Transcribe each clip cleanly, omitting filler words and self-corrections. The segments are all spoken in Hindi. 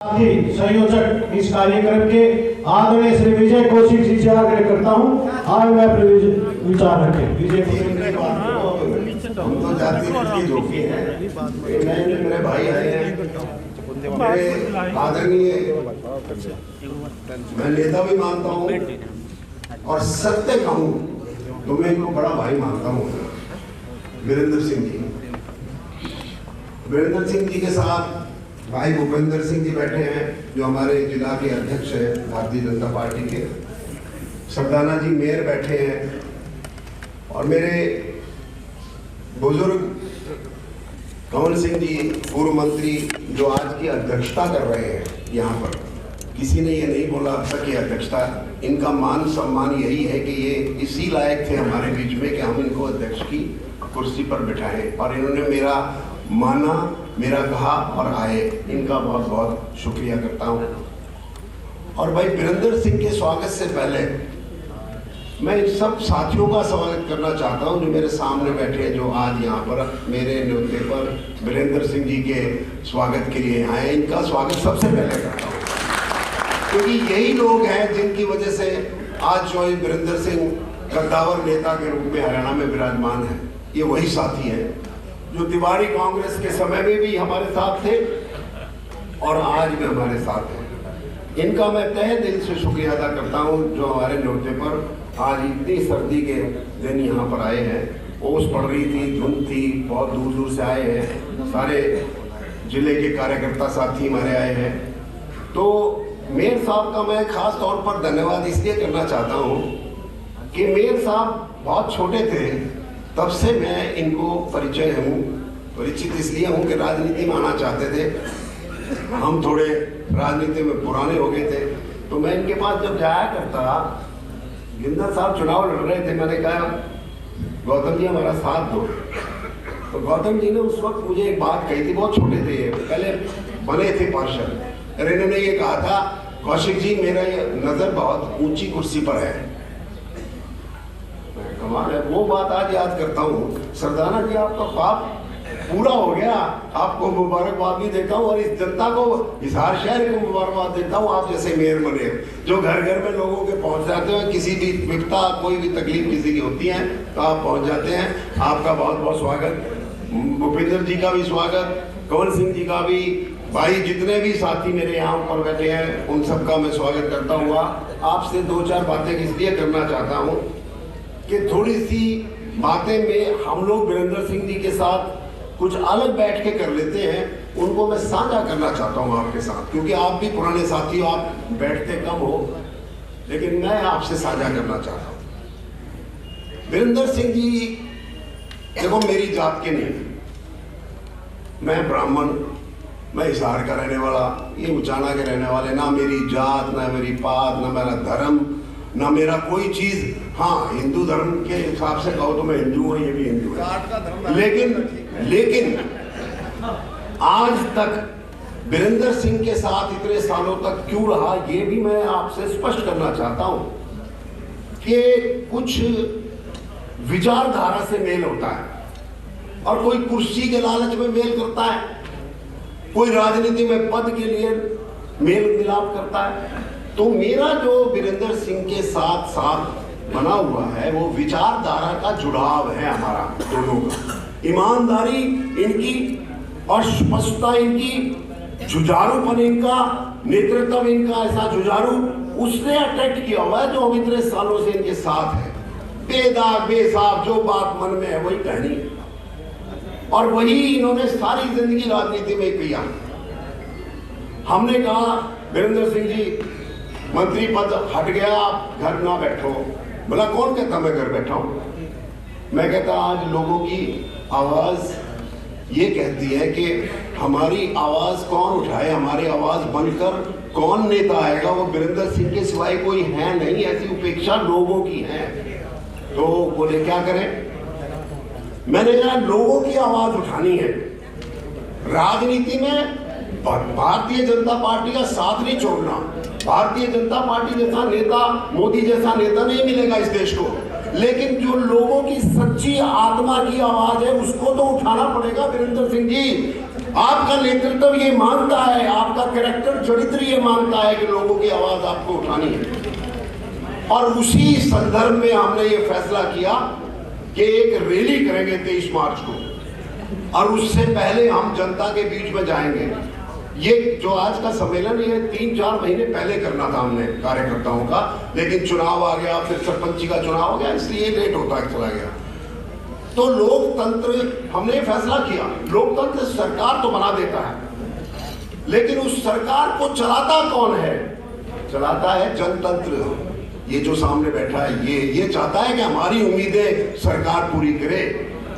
संयोजक इस कार्यक्रम के आदरणीय श्री विजय कौशिक जी से आग्रह करता हूँ, आज मैं अपने विचार रखें। विजय हम तो जाति के जोखी हैं, मेरे भाई आए हैं, मेरे आदरणीय, मैं नेता भी मानता हूँ और सत्य कहूँ तो मैं इनको बड़ा भाई मानता हूँ, वीरेंद्र सिंह जी। वीरेंद्र सिंह जी के साथ भाई भूपेंद्र सिंह जी बैठे हैं, जो हमारे जिला के अध्यक्ष हैं भारतीय जनता पार्टी के। सरदाना जी मेयर बैठे हैं और मेरे बुजुर्ग कंवर सिंह जी पूर्व मंत्री, जो आज की अध्यक्षता कर रहे हैं यहाँ पर। किसी ने ये नहीं बोला अब तक ये अध्यक्षता, इनका मान सम्मान यही है कि ये इसी लायक थे हमारे बीच में कि हम इनको अध्यक्ष की कुर्सी पर बिठाएं, और इन्होंने मेरा माना, मेरा कहा और आए। इनका बहुत बहुत शुक्रिया करता हूँ। और भाई वीरेंद्र सिंह के स्वागत से पहले मैं इन सब साथियों का स्वागत करना चाहता हूं जो मेरे सामने बैठे हैं, जो आज यहाँ पर मेरे न्योते पर वीरेंद्र सिंह जी के स्वागत के लिए आए। इनका स्वागत सबसे पहले करता हूँ, क्योंकि यही लोग हैं जिनकी वजह से आज जो वीरेंद्र सिंह कद्दावर नेता के रूप में हरियाणा में विराजमान है। ये वही साथी हैं जो तिवारी कांग्रेस के समय में भी हमारे साथ थे और आज भी हमारे साथ हैं। इनका मैं तहे दिल से शुक्रिया अदा करता हूं, जो हमारे न्योते पर आज इतनी सर्दी के दिन यहाँ पर आए हैं। ओस पड़ रही थी, धुंध थी, बहुत दूर दूर से आए हैं, सारे जिले के कार्यकर्ता साथी हमारे आए हैं। तो मेयर साहब का मैं खास तौर पर धन्यवाद इसलिए करना चाहता हूँ कि मेयर साहब बहुत छोटे थे, तब से मैं इनको परिचित इसलिए हूँ कि राजनीति में आना चाहते थे। हम थोड़े राजनीति में पुराने हो गए थे, तो मैं इनके पास जब जाया करता, गिंदर साहब चुनाव लड़ रहे थे, मैंने कहा गौतम जी हमारा साथ दो। तो गौतम जी ने उस वक्त मुझे एक बात कही थी, बहुत छोटे थे, पहले बने थे पार्षद, और इन्होंने ये कहा था, कौशिक जी मेरा नजर बहुत ऊंची कुर्सी पर है। कमाल है, वो बात आज याद करता हूँ। सरदाना जी आपका ख्वाब पूरा हो गया, आपको मुबारकबाद भी देता हूँ और इस जनता को, इस हर शहर को मुबारकबाद देता हूँ। आप जैसे मेयर बने, जो घर घर में लोगों के पहुँच जाते हैं, किसी भी विपदा, कोई भी तकलीफ किसी की होती है तो आप पहुँच जाते हैं। आपका बहुत बहुत स्वागत। भूपेंद्र जी का भी स्वागत, कंवर सिंह जी का भी, भाई जितने भी साथी मेरे यहाँ पर बैठे हैं उन सबका मैं स्वागत करता हुआ आपसे दो चार बातें इसलिए करना चाहता हूँ कि थोड़ी सी बातें में हम लोग वीरेंद्र सिंह जी के साथ कुछ अलग बैठ के कर लेते हैं, उनको मैं साझा करना चाहता हूं आपके साथ, क्योंकि आप भी पुराने साथी हो, आप बैठते कम हो, लेकिन मैं आपसे साझा करना चाहता हूं। वीरेंद्र सिंह जी देखो मेरी जात के नहीं, मैं ब्राह्मण, मैं हिसार का रहने वाला, ये उचाना के रहने वाले, ना मेरी जात, ना मेरी पात, ना मेरा धर्म, ना मेरा कोई चीज। हाँ, हिंदू धर्म के हिसाब से कहो तो मैं हिंदू हूँ, ये भी हिंदू है, लेकिन आज तक वीरेंद्र सिंह के साथ इतने सालों तक क्यों रहा, ये भी मैं आपसे स्पष्ट करना चाहता हूं कि कुछ विचारधारा से मेल होता है और कोई कुर्सी के लालच में मेल करता है, कोई राजनीति में पद के लिए मेल मिलाप करता है। तो मेरा जो वीरेंद्र सिंह के साथ बना हुआ है वो विचारधारा का जुड़ाव है हमारा दोनों का। ईमानदारी इनकी और स्पष्टता इनकी, जुझारूपन इनका, नेतृत्व इनका ऐसा जुझारू, उसने अट्रैक्ट किया हुआ है, जो हम इतने सालों से इनके साथ है। बेदाग बेसाफ जो बात मन में है वही कहनी है, और वही इन्होंने सारी जिंदगी राजनीति में किया। हमने कहा वीरेंद्र सिंह जी मंत्री पद हट गया, आप घर ना बैठो। बोला कौन कहता मैं घर बैठा हूं? मैं कहता आज लोगों की आवाज ये कहती है कि हमारी आवाज कौन उठाए, हमारी आवाज बनकर कौन नेता आएगा, वो वीरेंद्र सिंह के सिवाय कोई है नहीं, ऐसी उपेक्षा लोगों की है। तो बोले क्या करें? मैंने कहा लोगों की आवाज उठानी है। राजनीति में भारतीय जनता पार्टी का साथ नहीं छोड़ना। भारतीय जनता पार्टी जैसा नेता, मोदी जैसा नेता नहीं मिलेगा इस देश को, लेकिन जो लोगों की सच्ची आत्मा की आवाज है उसको तो उठाना पड़ेगा वीरेंद्र सिंह जी। आपका नेतृत्व ये मानता है, आपका कैरेक्टर चरित्र ये मानता है कि लोगों की आवाज आपको उठानी है। और उसी संदर्भ में हमने ये फैसला किया कि एक रैली करेंगे 23 मार्च को, और उससे पहले हम जनता के बीच में जाएंगे। ये जो आज का सम्मेलन ये 3-4 महीने पहले करना था हमने कार्यकर्ताओं का, लेकिन चुनाव आ गया, फिर सरपंची का चुनाव हो गया, इसलिए लेट होता चला गया। तो लोकतंत्र, हमने फैसला किया, लोकतंत्र सरकार तो बना देता है, लेकिन उस सरकार को चलाता कौन है? चलाता है जनतंत्र। ये जो सामने बैठा है ये चाहता है कि हमारी उम्मीदें सरकार पूरी करे।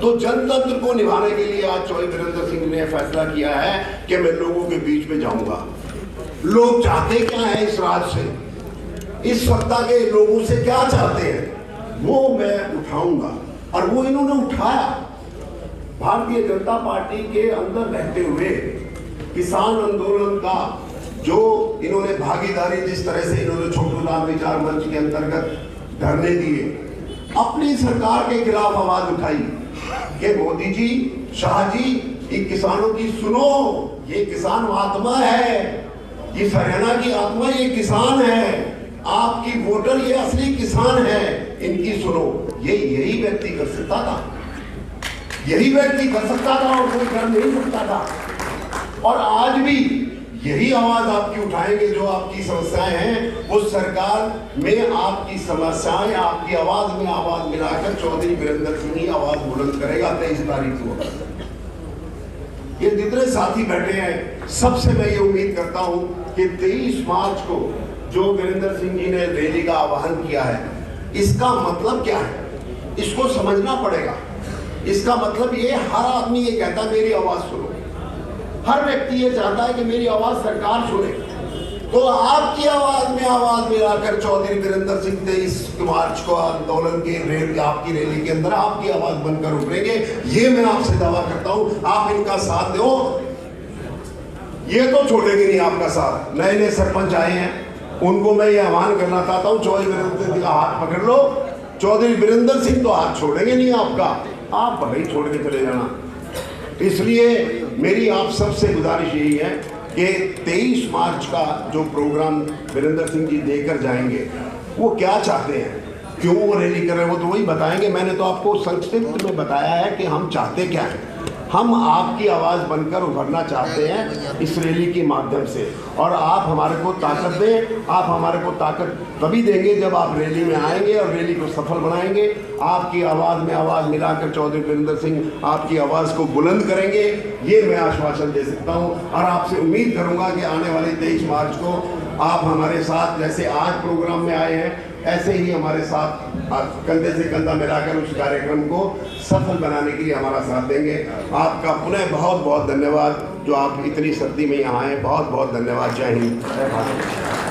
तो जनतंत्र को निभाने के लिए आज चौधरी वीरेंद्र सिंह ने फैसला किया है कि मैं लोगों के बीच में जाऊंगा। लोग चाहते क्या है इस राज से, इस सत्ता के लोगों से क्या चाहते हैं, वो मैं उठाऊंगा। और वो इन्होंने उठाया। भारतीय जनता पार्टी के अंदर रहते हुए किसान आंदोलन का जो इन्होंने भागीदारी, जिस तरह से इन्होंने छोटू राम विचार मंच के अंतर्गत धरने दिए, अपनी सरकार के खिलाफ आवाज उठाई कि मोदी जी, शाह जी, इन किसानों की सुनो, ये किसान आत्मा है, इस हरियाणा की आत्मा ये किसान है, आपकी वोटर ये असली किसान है, इनकी सुनो। यही व्यक्ति कर सकता था, यही व्यक्ति कर सकता था और कोई कर नहीं सकता था। और आज भी यही आवाज आपकी उठाएंगे। जो आपकी समस्याएं हैं उस सरकार में आपकी समस्याएं, आपकी आवाज में आवाज मिलाकर चौधरी वीरेंद्र सिंह ही आवाज बुलंद करेगा 23 तारीख को। ये जितने साथी बैठे हैं सबसे मैं ये उम्मीद करता हूं कि 23 मार्च को जो वीरेंद्र सिंह जी ने रैली का आह्वान किया है, इसका मतलब क्या है, इसको समझना पड़ेगा। इसका मतलब ये, हर आदमी ये कहता है मेरी आवाज सुनो, हर व्यक्ति ये चाहता है कि मेरी आवाज सरकार सुने। तो आपकी आवाज में आवाज मिलाकर चौधरी वीरेंद्र सिंह 23 मार्च को आंदोलन के रैली, आपकी रैली के अंदर आपकी आवाज बनकर उभरेंगे। ये मैं आपसे दावा करता हूं, आप इनका साथ दो। ये तो छोड़ेंगे नहीं आपका साथ। नए नए सरपंच आए हैं, उनको मैं ये आह्वान करना चाहता हूँ, चौधरी वीरेंद्र सिंह का हाथ पकड़ लो। चौधरी वीरेंद्र सिंह तो हाथ छोड़ेंगे नहीं आपका, आप भले ही छोड़ के चले जाना। इसलिए मेरी आप सबसे गुजारिश यही है कि 23 मार्च का जो प्रोग्राम वीरेंद्र सिंह जी देकर जाएंगे, वो क्या चाहते हैं, क्यों वो रैली कर रहे हैं, वो तो वही बताएंगे। मैंने तो आपको संक्षिप्त में बताया है कि हम चाहते क्या हैं। हम आपकी आवाज़ बनकर उभरना चाहते हैं इस रैली के माध्यम से, और आप हमारे को ताकत दें। आप हमारे को ताकत तभी देंगे जब आप रैली में आएंगे और रैली को सफल बनाएंगे। आपकी आवाज़ में आवाज़ मिलाकर चौधरी वीरेंद्र सिंह आपकी आवाज़ को बुलंद करेंगे, ये मैं आश्वासन दे सकता हूँ। और आपसे उम्मीद करूँगा कि आने वाले 23 मार्च को आप हमारे साथ, जैसे आज प्रोग्राम में आए हैं, ऐसे ही हमारे साथ कंधे से कंधा मिलाकर उस कार्यक्रम को सफल बनाने के लिए हमारा साथ देंगे। आपका पुनः बहुत बहुत धन्यवाद, जो आप इतनी सर्दी में यहाँ आए। बहुत बहुत धन्यवाद। जय हिंद, जय भारत।